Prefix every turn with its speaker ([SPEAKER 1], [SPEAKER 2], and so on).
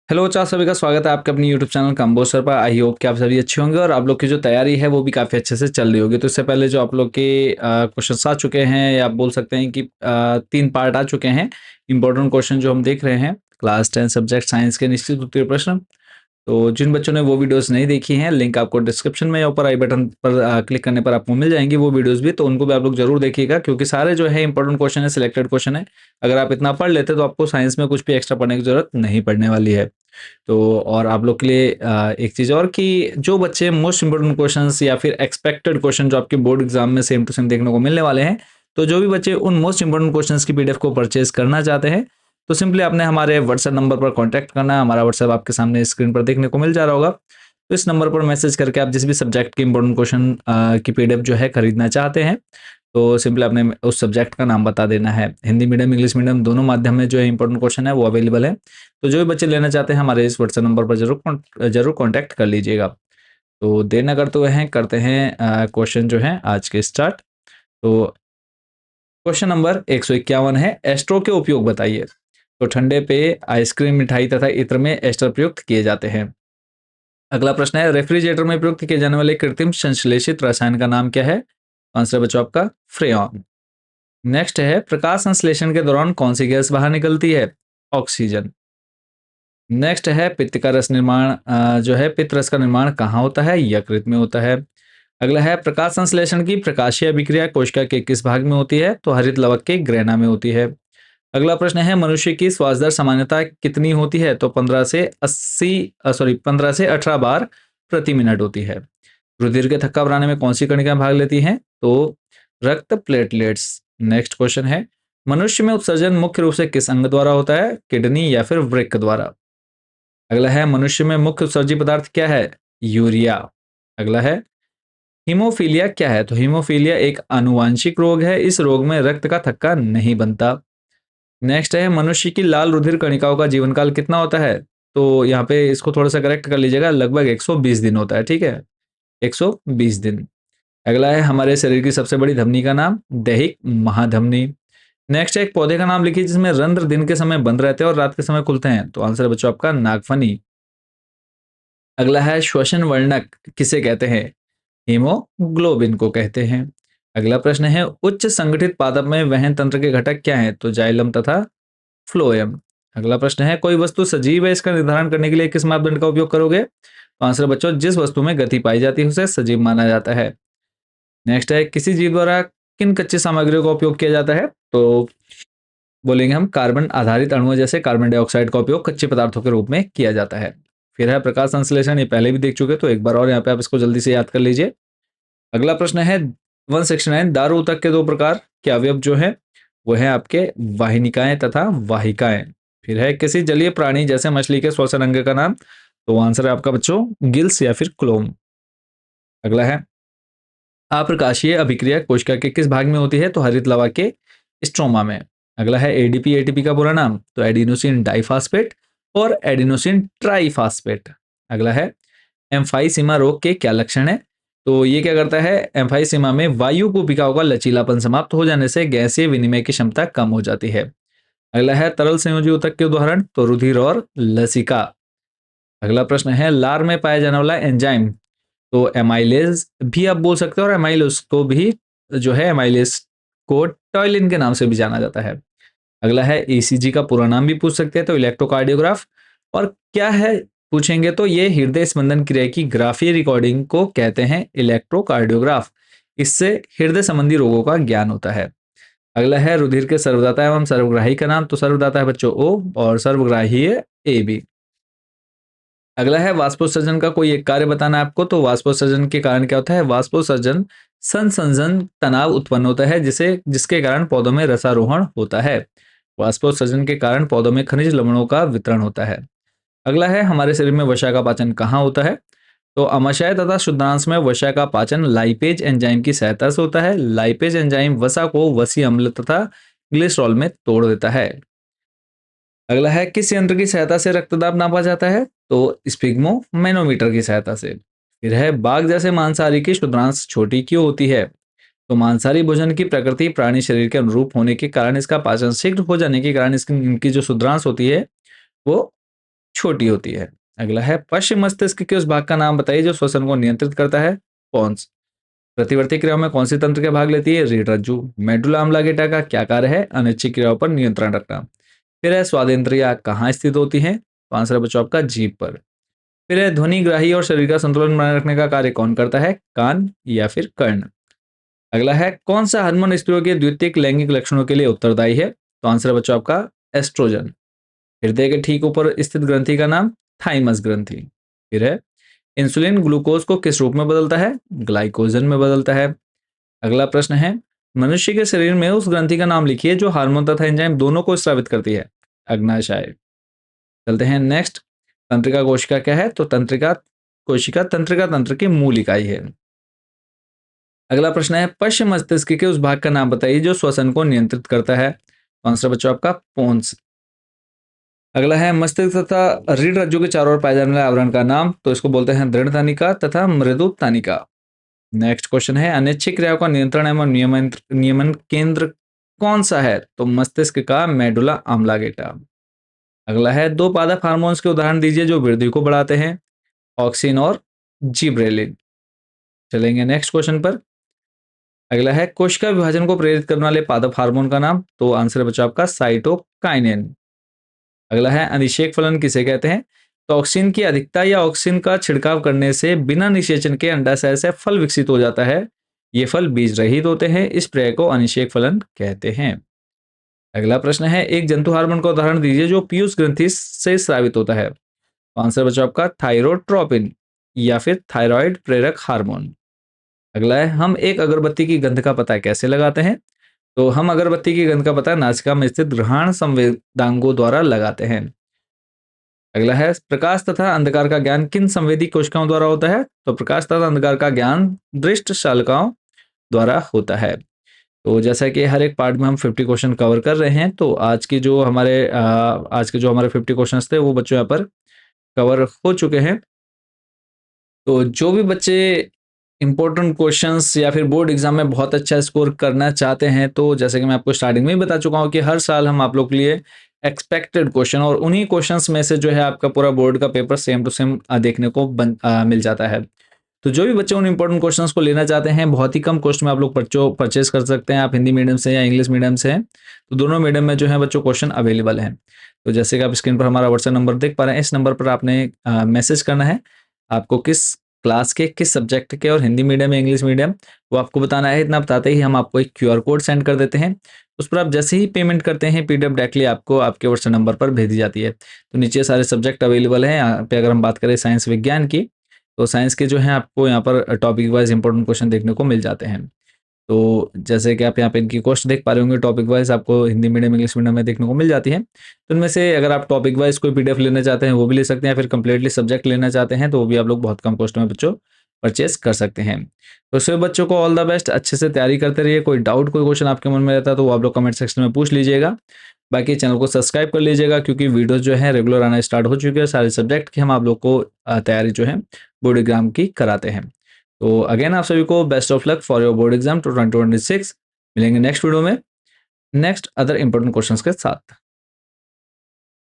[SPEAKER 1] Hello बच्चों, सभी का स्वागत है आपके अपनी यूट्यूब चैनल कंबोज सर पर। आई होप कि आप सभी अच्छे होंगे और आप लोग की जो तैयारी है वो भी काफ़ी अच्छे से चल रही होगी। तो इससे पहले जो आप लोग के क्वेश्चंस आ चुके हैं, या आप बोल सकते हैं कि 3 पार्ट आ चुके हैं इंपॉर्टेंट क्वेश्चन जो हम देख रहे हैं क्लास 10 सब्जेक्ट साइंस के निश्चित उत्तरीय प्रश्न। तो जिन बच्चों ने वो वीडियोस नहीं देखी हैं, लिंक आपको डिस्क्रिप्शन में या ऊपर आई बटन पर क्लिक करने पर आपको मिल जाएंगी वो वीडियोस भी, तो उनको भी आप लोग जरूर देखिएगा, क्योंकि सारे जो है इंपॉर्टेंट क्वेश्चन है, सिलेक्टेड क्वेश्चन है। अगर आप इतना पढ़ लेते तो आपको साइंस में कुछ भी एक्स्ट्रा पढ़ने की जरूरत नहीं पड़ने वाली है। तो और आप लोग के लिए एक चीज़ और कि जो बच्चे मोस्ट इंपोर्टेंट क्वेश्चंस या फिर एक्सपेक्टेड क्वेश्चन जो आपके बोर्ड एग्जाम में सेम टू सेम देखने को मिलने वाले हैं, तो जो भी बच्चे उन मोस्ट इंपोर्टेंट क्वेश्चंस की पीडीएफ को परचेज करना चाहते हैं, तो सिंपली आपने हमारे व्हाट्सएप नंबर पर कांटेक्ट करना है। हमारा व्हाट्सएप आपके सामने स्क्रीन पर देखने को मिल जा रहा होगा। तो इस नंबर पर मैसेज करके आप जिस भी सब्जेक्ट के इंपॉर्टेंट क्वेश्चन की पीडीएफ जो है खरीदना चाहते हैं, तो सिंपली आपने उस सब्जेक्ट का नाम बता देना है। हिंदी मीडियम इंग्लिश मीडियम दोनों माध्यम में जो है इंपॉर्टेंट क्वेश्चन है वो अवेलेबल है। तो जो भी बच्चे लेना चाहते हैं हमारे इस व्हाट्सएप नंबर पर जरूर कांटेक्ट कर लीजिएगा। तो देर न करते हुए हैं करते हैं क्वेश्चन जो है आज के स्टार्ट। तो क्वेश्चन नंबर 151 है, एस्ट्रो के उपयोग बताइए। तो ठंडे पेय, आइसक्रीम, मिठाई तथा इत्र में एस्टर प्रयुक्त किए जाते हैं। अगला प्रश्न है, रेफ्रिजरेटर में प्रयुक्त किए जाने वाले कृत्रिम संश्लेषित रसायन का नाम क्या है? आंसर बच्चों आपका फ्रेऑन। नेक्स्ट है, प्रकाश संश्लेषण के दौरान कौन सी गैस बाहर निकलती है? ऑक्सीजन। नेक्स्ट है, पित्त का रस निर्माण जो है पित्त रस का निर्माण कहाँ होता है? यकृत में होता है। अगला है, प्रकाश संश्लेषण की प्रकाशीय अभिक्रिया कोशिका के किस भाग में होती है? तो हरित लवक के ग्रेना में होती है। अगला प्रश्न है, मनुष्य की श्वास दर सामान्यतः कितनी होती है? तो 15 से 18 बार प्रति मिनट होती है। रुधिर के थक्का बनाने में कौन सी कणिकाएं भाग लेती हैं? तो रक्त प्लेटलेट्स। नेक्स्ट क्वेश्चन है, मनुष्य में उत्सर्जन मुख्य रूप से किस अंग द्वारा होता है? किडनी या फिर वृक्क द्वारा। अगला है, मनुष्य में मुख्य उत्सर्जी पदार्थ क्या है? यूरिया। अगला है, हीमोफीलिया क्या है? तो हीमोफीलिया एक आनुवांशिक रोग है, इस रोग में रक्त का थक्का नहीं बनता। नेक्स्ट है, मनुष्य की लाल रुधिर कणिकाओं का जीवन काल कितना होता है? तो यहाँ पे इसको थोड़ा सा करेक्ट कर लीजिएगा, लगभग 120 दिन होता है। ठीक है, 120 दिन। अगला है, हमारे शरीर की सबसे बड़ी धमनी का नाम? दैहिक महाधमनी। नेक्स्ट है, एक पौधे का नाम लिखिए जिसमें रंध्र दिन के समय बंद रहते हैं और रात के समय खुलते हैं। तो आंसर है बच्चों आपका नागफनी। अगला है, श्वसन वर्णक किसे कहते हैं? हीमोग्लोबिन को कहते हैं। अगला प्रश्न है, उच्च संगठित पादप में वहन तंत्र के घटक क्या हैं? तो जाइलम तथा फ्लोएम। अगला प्रश्न है, कोई वस्तु सजीव है, इसका निर्धारण करने के लिए किस मापदंड का उपयोग करोगे? तो आंसर बच्चों, जिस वस्तु में गति पाई जाती है उसे सजीव माना जाता है। नेक्स्ट है, किसी जीव द्वारा किन कच्ची सामग्रियों का उपयोग किया जाता है? तो बोलेंगे हम कार्बन आधारित अणुओं जैसे कार्बन डाइऑक्साइड का उपयोग कच्चे पदार्थों के रूप में किया जाता है। फिर है प्रकाश संश्लेषण, ये पहले भी देख चुके, तो एक बार और यहाँ पे आप इसको जल्दी से याद कर लीजिए। अगला प्रश्न है 169, दारू ऊतक के 2 प्रकार के अवयव जो है वो है आपके वाहिनिकाएं तथा वाहिकाएं। फिर है, किसी जलीय प्राणी जैसे मछली के श्वसन अंग का नाम? तो आंसर है आपका बच्चों गिल्स या फिर क्लोम। अगला है, अप्रकाशीय अभिक्रिया कोशिका के किस भाग में होती है? तो हरित लवा के स्ट्रोमा में। अगला है, एडीपी एटीपी का पूरा नाम? तो एडिनोसिन डाइफास्फेट और एडिनोसिन ट्राइफास्फेट। अगला है, एम्फाइसीमा रोग के क्या लक्षण है? तो ये क्या करता है, एम्फाइसीमा में वायु कोशिकाओं का लचीलापन समाप्त हो जाने से गैसीय विनिमय की क्षमता कम हो जाती है। अगला है, तरल संयोजी ऊतक के उदाहरण? तो रुधिर और लसिका। अगला प्रश्न है, लार में पाया जाने वाला एंजाइम? तो एमाइलेज भी आप बोल सकते हो, और एमाइलोस को भी जो है एमाइलेज को टॉयलिन के नाम से भी जाना जाता है। अगला है, ईसीजी का पूरा नाम भी पूछ सकते हैं, तो इलेक्ट्रोकार्डियोग्राफ। और क्या है पूछेंगे तो ये हृदय स्पंदन क्रिया की ग्राफीय रिकॉर्डिंग को कहते हैं इलेक्ट्रोकार्डियोग्राफ। इससे हृदय संबंधी रोगों का ज्ञान होता है। अगला है, रुधिर के सर्वदाता एवं सर्वग्राही का नाम? तो सर्वदाता है बच्चों ओ, और सर्वग्राही है ए बी। अगला है, वाष्पोत्सर्जन का कोई एक कार्य बताना है आपको? तो वाष्पोत्सर्जन के कारण क्या होता है? वाष्पोत्सर्जन संसंजन तनाव उत्पन्न होता है, जिसके कारण पौधों में रसारोहण होता है। वाष्पोत्सर्जन के कारण पौधों में खनिज लवणों का वितरण होता है। अगला है, हमारे शरीर में वसा का पाचन कहाँ होता है? तो अमाशय तथा शुद्धांश में वसा का पाचन लाइपेज एंजाइम की सहायता से होता है। लाइपेज एंजाइम वसा को वसीय अम्ल तथा ग्लिसरॉल में तोड़ देता है। अगला है, किस यंत्र की सहायता से रक्तदाब नापा जाता है? तो स्पिग्मो मैनोमीटर की सहायता से। फिर है, बाघ जैसे मांसाहारी की शुद्धांश छोटी क्यों होती है? तो मांसाहारी भोजन की प्रकृति प्राणी शरीर के अनुरूप होने के कारण, इसका पाचन शीघ्र हो जाने के कारण इसकी इनकी जो शुद्धांश होती है वो छोटी होती है। अगला है पश्चिम मस्तिष्क के उस भाग का नाम बताइए जो श्वसन को नियंत्रित करता है। पॉन्स। प्रतिवर्ती क्रियाओं में कौन सी तंत्रिका भाग लेती है। रीढ़ रज्जु। मेडुला ऑब्लांगेटा का क्या कार्य है। अनिच्छिक क्रियाओं पर नियंत्रण रखना। फिर है स्वाद इंद्रियां कहाँ स्थित होती हैं। तो आंसर बच्चों आपका जीभ पर। फिर है ध्वनिग्राही और शरीर का संतुलन बनाए रखने का कार्य कौन करता है। कान या फिर कर्ण। अगला है कौन सा हार्मोन स्त्रियों के द्वितीयक लैंगिक लक्षणों के लिए उत्तरदायी है। तो आंसर है बच्चों आपका एस्ट्रोजन। हृदय के ठीक ऊपर स्थित ग्रंथि का नाम थाइमस ग्रंथि। फिर है इंसुलिन ग्लूकोज को किस रूप में बदलता है। ग्लाइकोजन में बदलता है। अगला प्रश्न है मनुष्य के शरीर में उस ग्रंथि का नाम लिखिए जो हार्मोन तथा एंजाइम दोनों को स्रावित करती है। अग्नाशय। चलते हैं नेक्स्ट। तंत्रिका कोशिका क्या है। तो तंत्रिका कोशिका तंत्रिका तंत्र की मूल इकाई है। अगला प्रश्न है पश्चिम मस्तिष्क के उस भाग का नाम बताइए जो श्वसन को नियंत्रित करता है। आंसर बच्चों आपका पोन्स। अगला है मस्तिष्क तथा रीढ़ रज्जु के चारों ओर पाए जाने वाले आवरण का नाम। तो इसको बोलते हैं दृढ़ तानिका तथा मृदु तानिका। नेक्स्ट क्वेश्चन है अनिच्छिक क्रियाओं का नियंत्रण एवं नियमन नियमन केंद्र कौन सा है। तो मस्तिष्क का मेडुला ऑब्लांगेटा। अगला है दो पादप हार्मोन्स के उदाहरण दीजिए जो वृद्धि को बढ़ाते हैं। ऑक्सिन और जिब्रेलिन। चलेंगे नेक्स्ट क्वेश्चन पर। अगला है कोशिका विभाजन को प्रेरित करने वाले पादप हार्मोन का नाम। तो आंसर है बच्चों आपका साइटोकाइनेन। अगला है अनिषेक फलन किसे कहते हैं। तो ऑक्सीन की अधिकता या ऑक्सीन का छिड़काव करने से बिना निषेचन के अंडाशय से फल विकसित हो जाता है। ये फल बीज रहित होते हैं। इस प्रक्रिया को अनिषेक फलन कहते हैं। अगला प्रश्न है एक जंतु हार्मोन का उदाहरण दीजिए जो पीयूष ग्रंथि से स्रावित होता है। तो आंसर बच्चों आपका थायरोट्रोपिन या फिर थायराइड प्रेरक हार्मोन। अगला है हम एक अगरबत्ती की गंध का पता कैसे लगाते हैं। तो हम अगरबत्ती की गंध का पता नासिका में स्थित घ्राण संवेदांगों द्वारा लगाते हैं। अगला है प्रकाश तथा अंधकार का ज्ञान किन संवेदी कोशिकाओं द्वारा होता है। तो प्रकाश तथा अंधकार का ज्ञान दृष्ट शालकाओं द्वारा होता है। तो जैसा कि हर एक पार्ट में हम 50 क्वेश्चन कवर कर रहे हैं तो आज के जो हमारे 50 क्वेश्चंस थे वो बच्चों यहाँ पर कवर हो चुके हैं। तो जो भी बच्चे इंपॉर्टेंट क्वेश्चंस या फिर बोर्ड एग्जाम में बहुत अच्छा स्कोर करना चाहते हैं तो जैसे कि मैं आपको स्टार्टिंग में ही बता चुका हूँ कि हर साल हम आप लोग के लिए एक्सपेक्टेड क्वेश्चन और उन्हीं क्वेश्चंस में से जो है आपका पूरा बोर्ड का पेपर सेम टू सेम देखने को मिल जाता है। तो जो भी बच्चे उन इंपॉर्टेंट क्वेश्चंस को लेना चाहते हैं बहुत ही कम कॉस्ट में आप लोग परचेज कर सकते हैं। आप हिंदी मीडियम से या इंग्लिश मीडियम से हैं तो दोनों मीडियम में जो है बच्चों क्वेश्चन अवेलेबल हैं। तो जैसे कि आप स्क्रीन पर हमारा व्हाट्सएप नंबर देख पा रहे हैं इस नंबर पर आपने मैसेज करना है। आपको किस क्लास के किस सब्जेक्ट के और हिंदी मीडियम या इंग्लिश मीडियम वो आपको बताना है। इतना बताते ही हम आपको एक QR कोड सेंड कर देते हैं। उस पर आप जैसे ही पेमेंट करते हैं PDF डायरेक्टली आपको आपके व्हाट्सएप नंबर पर भेजी जाती है। तो नीचे सारे सब्जेक्ट अवेलेबल हैं। यहाँ पे अगर हम बात करें साइंस विज्ञान की तो साइंस के जो है आपको यहाँ पर टॉपिक वाइज इंपॉर्टेंट क्वेश्चन देखने को मिल जाते हैं। तो जैसे कि आप यहाँ पे इनकी कॉस्ट देख पा रहे होंगे टॉपिक वाइज आपको हिंदी मीडियम इंग्लिश मीडियम में देखने को मिल जाती है। तो उनमें से अगर आप टॉपिक वाइज कोई PDF लेना चाहते हैं वो भी ले सकते हैं या फिर कंप्लीटली सब्जेक्ट लेना चाहते हैं तो वो भी आप लोग बहुत कम कॉस्ट में बच्चों परचेस कर सकते हैं। तो सभी बच्चों को ऑल द बेस्ट। अच्छे से तैयारी करते रहिए। कोई डाउट कोई क्वेश्चन आपके मन में रहता है तो वो आप लोग कमेंट सेक्शन में पूछ लीजिएगा। बाकी चैनल को सब्सक्राइब कर लीजिएगा क्योंकि वीडियोस जो है रेगुलर आना स्टार्ट हो चुके हैं। सारे सब्जेक्ट की हम आप लोग को तैयारी जो है बोर्ड एग्जाम की कराते हैं। तो अगेन आप सभी को best of luck for your board exam 2026। मिलेंगे नेक्स्ट वीडियो में नेक्स्ट अदर इंपॉर्टेंट क्वेश्चंस के साथ।